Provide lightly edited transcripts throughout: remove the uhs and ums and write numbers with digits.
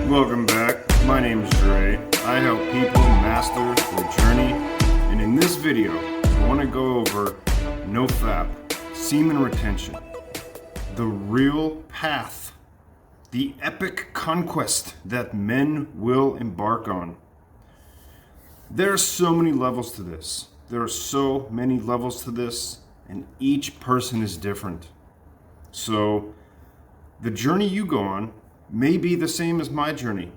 Welcome back. My name is Dre. I help people master their journey, and in this video, I want to go over NoFap, semen retention, the real path, the epic conquest that men will embark on. There are so many levels to this. And each person is different. So the journey you go on may be the same as my journey.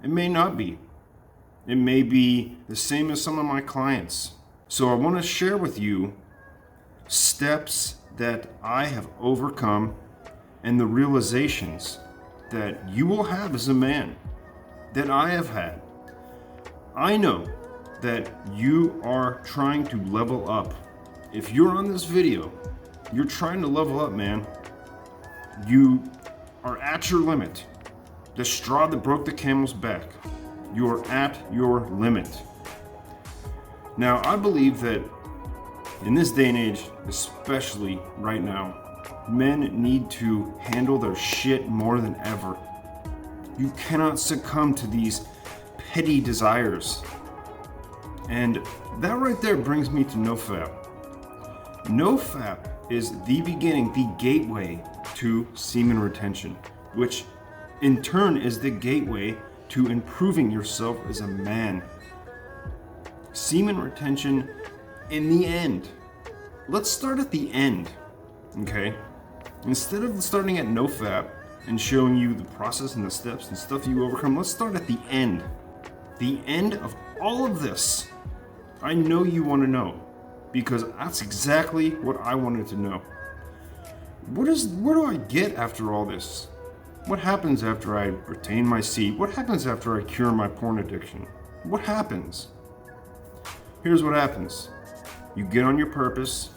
It may not be. It may be the same as some of my clients. So I want to share with you steps that I have overcome and the realizations that you will have as a man, that I have had. I know that you are trying to level up. If you're on this video, you're trying to level up, man. You are at your limit. The straw that broke the camel's back. You are at your limit. Now, I believe that in this day and age, especially right now, men need to handle their shit more than ever. You cannot succumb to these petty desires. And that right there brings me to NoFap. NoFap is the beginning, the gateway to semen retention, which in turn is the gateway to improving yourself as a man. Semen retention in the end. Let's start at the end, okay? Instead of starting at NoFap and showing you the process and the steps and stuff you overcome, let's start at the end. The end of all of this. I know you want to know, because that's exactly what I wanted to know. Where do I get after all this? What happens after I retain my seed? What happens after I cure my porn addiction? What happens? Here's what happens. You get on your purpose.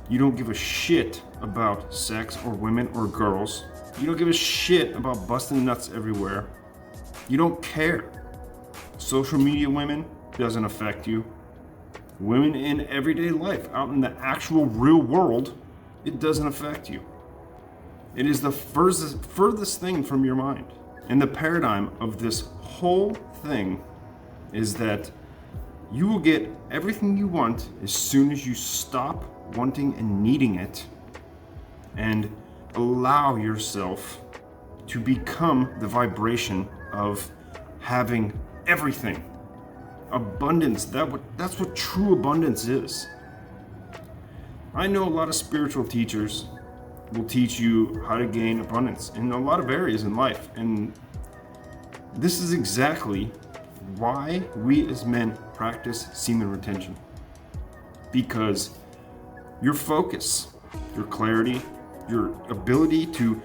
You don't give a shit about sex or women or girls. You don't give a shit about busting nuts everywhere. You don't care. Social media women doesn't affect you. Women in everyday life, out in the actual real world, it doesn't affect you. It is the furthest thing from your mind. And the paradigm of this whole thing is that you will get everything you want as soon as you stop wanting and needing it and allow yourself to become the vibration of having everything. Abundance, that's what true abundance is. I know a lot of spiritual teachers will teach you how to gain abundance in a lot of areas in life, and this is exactly why we as men practice semen retention. Because your focus, your clarity, your ability to,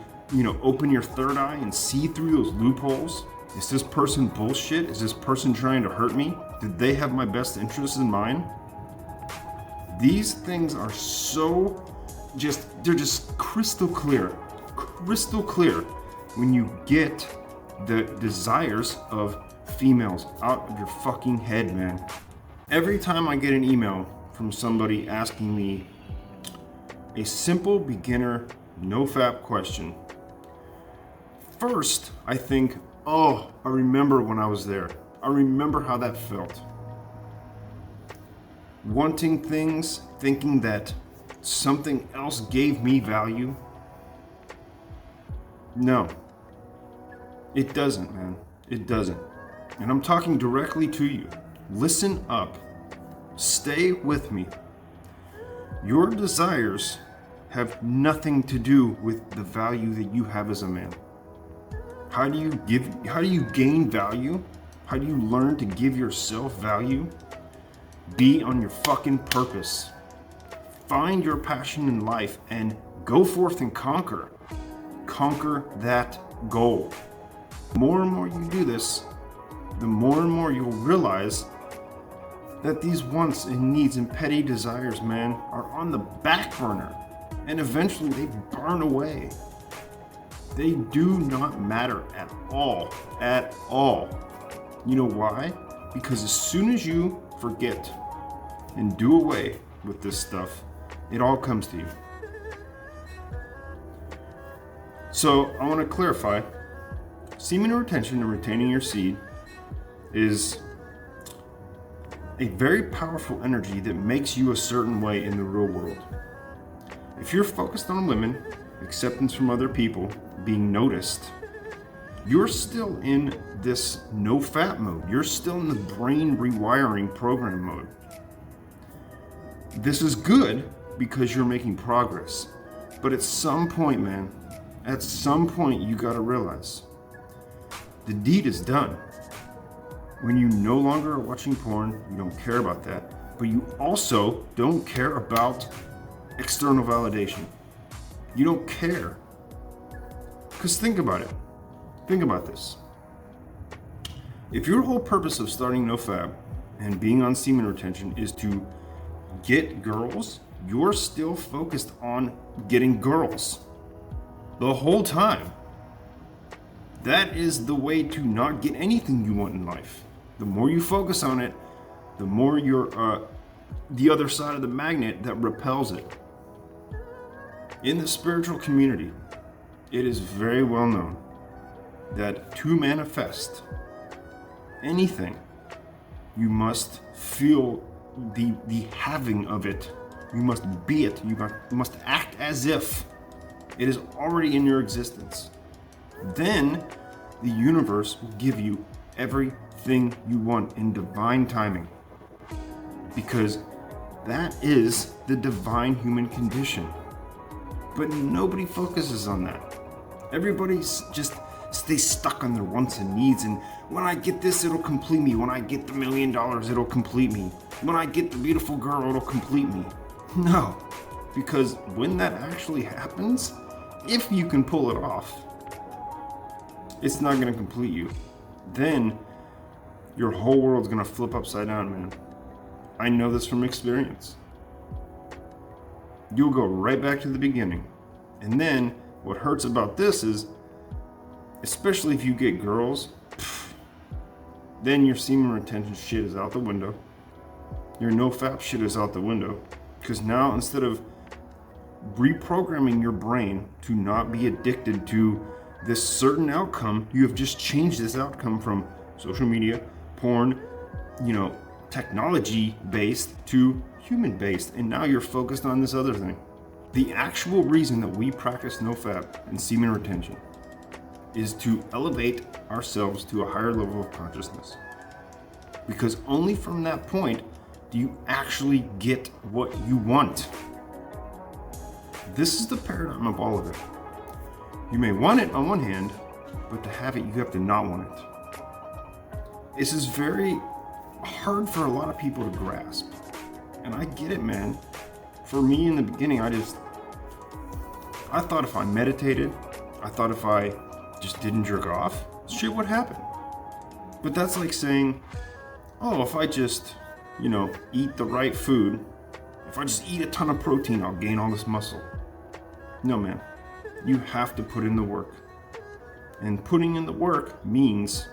open your third eye and see through those loopholes. Is this person bullshit? Is this person trying to hurt me? Did they have my best interests in mind? These things are they're just crystal clear when you get the desires of females out of your fucking head, man. Every time I get an email from somebody asking me a simple beginner NoFap question, first I think, oh, I remember when I was there. I remember how that felt. Wanting things, thinking that something else gave me value. No, it doesn't, man. It doesn't. And I'm talking directly to you. Listen up. Stay with me. Your desires have nothing to do with the value that you have as a man. How do you gain value? How do you learn to give yourself value? Be on your fucking purpose. Find your passion in life and go forth and conquer. Conquer that goal. The more and more you do this, the more and more you'll realize that these wants and needs and petty desires, man, are on the back burner. And eventually they burn away. They do not matter at all. At all. You know why? Because as soon as you forget and do away with this stuff, it all comes to you. So I want to clarify. Semen retention and retaining your seed is a very powerful energy that makes you a certain way in the real world. If you're focused on women, acceptance from other people, being noticed, you're still in this no fat mode. You're still in the brain rewiring program mode. This is good because you're making progress. But at some point, man, at some point you gotta realize the deed is done. When you no longer are watching porn, you don't care about that, but you also don't care about external validation. You don't care. Because think about it. Think about this. If your whole purpose of starting NoFap and being on semen retention is to get girls, you're still focused on getting girls the whole time. That is the way to not get anything you want in life. The more you focus on it, the more you're the other side of the magnet that repels it. In the spiritual community, it is very well known that to manifest anything, you must feel the having of it. You must be it. You must act as if it is already in your existence. Then the universe will give you everything you want in divine timing. Because that is the divine human condition. But nobody focuses on that. Everybody's just stays stuck on their wants and needs, and when I get this, it'll complete me. When I get the $1 million, it'll complete me. When I get the beautiful girl, it'll complete me. No, because when that actually happens, if you can pull it off, it's not gonna complete you. Then your whole world's gonna flip upside down, man. I know this from experience. You'll go right back to the beginning. And then what hurts about this is, especially if you get girls, then your semen retention shit is out the window. Your NoFap shit is out the window. Because now instead of reprogramming your brain to not be addicted to this certain outcome, you have just changed this outcome from social media, porn, technology based to human based. And now you're focused on this other thing. The actual reason that we practice NoFap and semen retention is to elevate ourselves to a higher level of consciousness. Because only from that point do you actually get what you want. This is the paradigm of all of it. You may want it on one hand, but to have it, you have to not want it. This is very hard for a lot of people to grasp. And I get it, man. For me in the beginning, I thought if I meditated, I thought if I just didn't jerk off, shit would happen. But that's like saying, oh, if I just, eat the right food, if I just eat a ton of protein, I'll gain all this muscle. No, man. You have to put in the work. And putting in the work means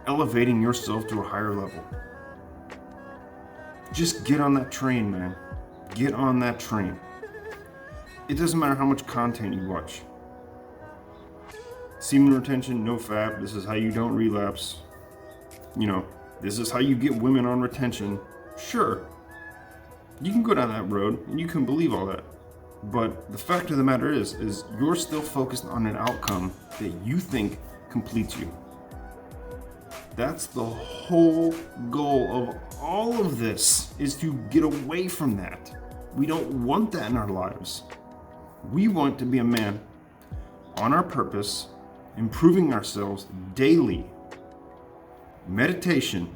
elevating yourself to a higher level. Just get on that train, man. Get on that train. It doesn't matter how much content you watch. Semen retention, NoFap, this is how you don't relapse. This is how you get women on retention. Sure, you can go down that road and you can believe all that. But the fact of the matter is you're still focused on an outcome that you think completes you. That's the whole goal of all of this, is to get away from that. We don't want that in our lives. We want to be a man on our purpose, improving ourselves daily. Meditation,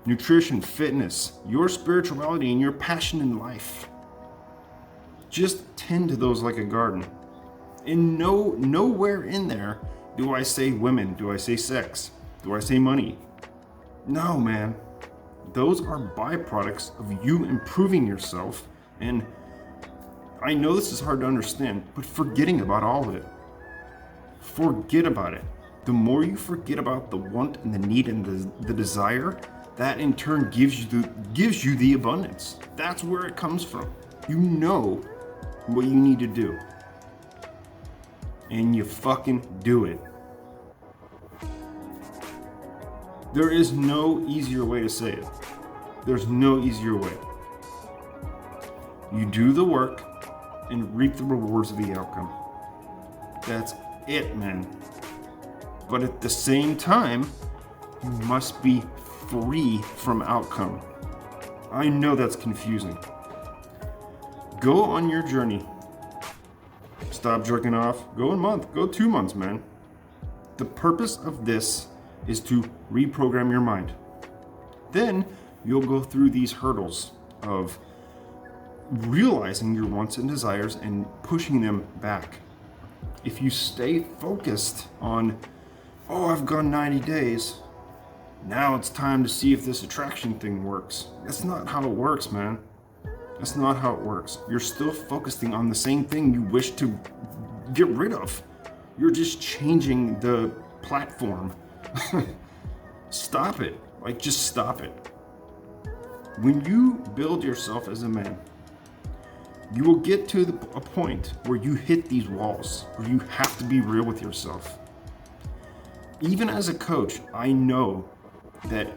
nutrition, fitness, your spirituality, and your passion in life. Just tend to those like a garden. And nowhere in there do I say women, do I say sex, do I say money. No, man. Those are byproducts of you improving yourself. And I know this is hard to understand, but forgetting about all of it. Forget about it. The more you forget about the want and the need and the desire, that in turn gives you the abundance. That's where it comes from. You know what you need to do. And you fucking do it. There is no easier way to say it. There's no easier way. You do the work and reap the rewards of the outcome. That's it, man. But at the same time, you must be free from outcome. I know that's confusing. Go on your journey. Stop jerking off. Go a month. Go 2 months, man. The purpose of this is to reprogram your mind. Then you'll go through these hurdles of realizing your wants and desires and pushing them back. If you stay focused on, oh, I've gone 90 days, now it's time to see if this attraction thing works. That's not how it works, man. That's not how it works. You're still focusing on the same thing you wish to get rid of. You're just changing the platform. Stop it. Like, just stop it. When you build yourself as a man, you will get to a point where you hit these walls, where you have to be real with yourself. Even as a coach, I know that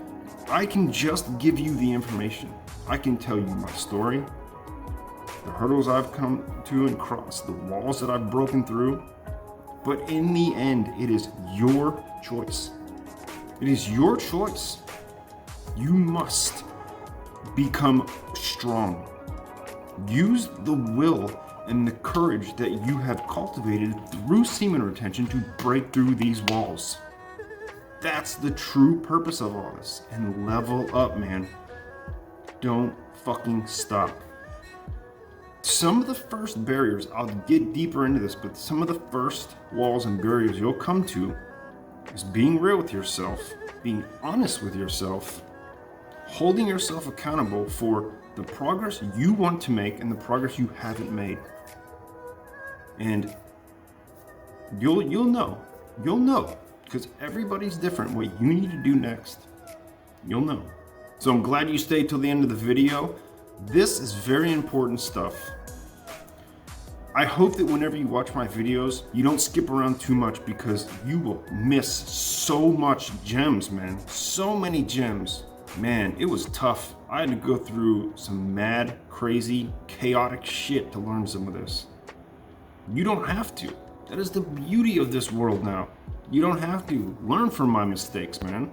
I can just give you the information. I can tell you my story, the hurdles I've come to and crossed, the walls that I've broken through. But in the end, it is your choice. It is your choice. You must become strong. Use the will and the courage that you have cultivated through semen retention to break through these walls. That's the true purpose of all this. And level up, man. Don't fucking stop. Some of the first barriers, I'll get deeper into this, but some of the first walls and barriers you'll come to is being real with yourself, being honest with yourself, holding yourself accountable for the progress you want to make and the progress you haven't made. And you'll know, because everybody's different. What you need to do next, you'll know. So I'm glad you stayed till the end of the video. This is very important stuff. I hope that whenever you watch my videos, you don't skip around too much, because you will miss so much gems, man. So many gems. Man, it was tough. I had to go through some mad, crazy, chaotic shit to learn some of this. You don't have to. That is the beauty of this world now. You don't have to. Learn from my mistakes, man.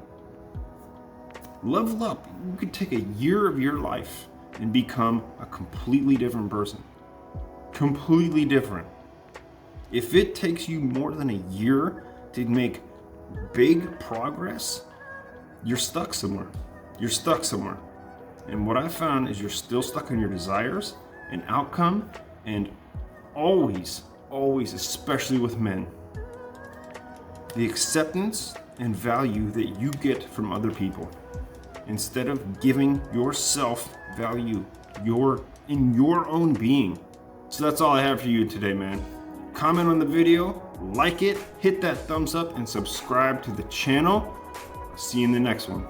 Level up. You could take a year of your life and become a completely different person. Completely different. If it takes you more than a year to make big progress, you're stuck somewhere. You're stuck somewhere. And what I found is you're still stuck in your desires and outcome, and always, especially with men, the acceptance and value that you get from other people, instead of giving yourself value, in your own being. So that's all I have for you today, man. Comment on the video, like it, hit that thumbs up, and subscribe to the channel. See you in the next one.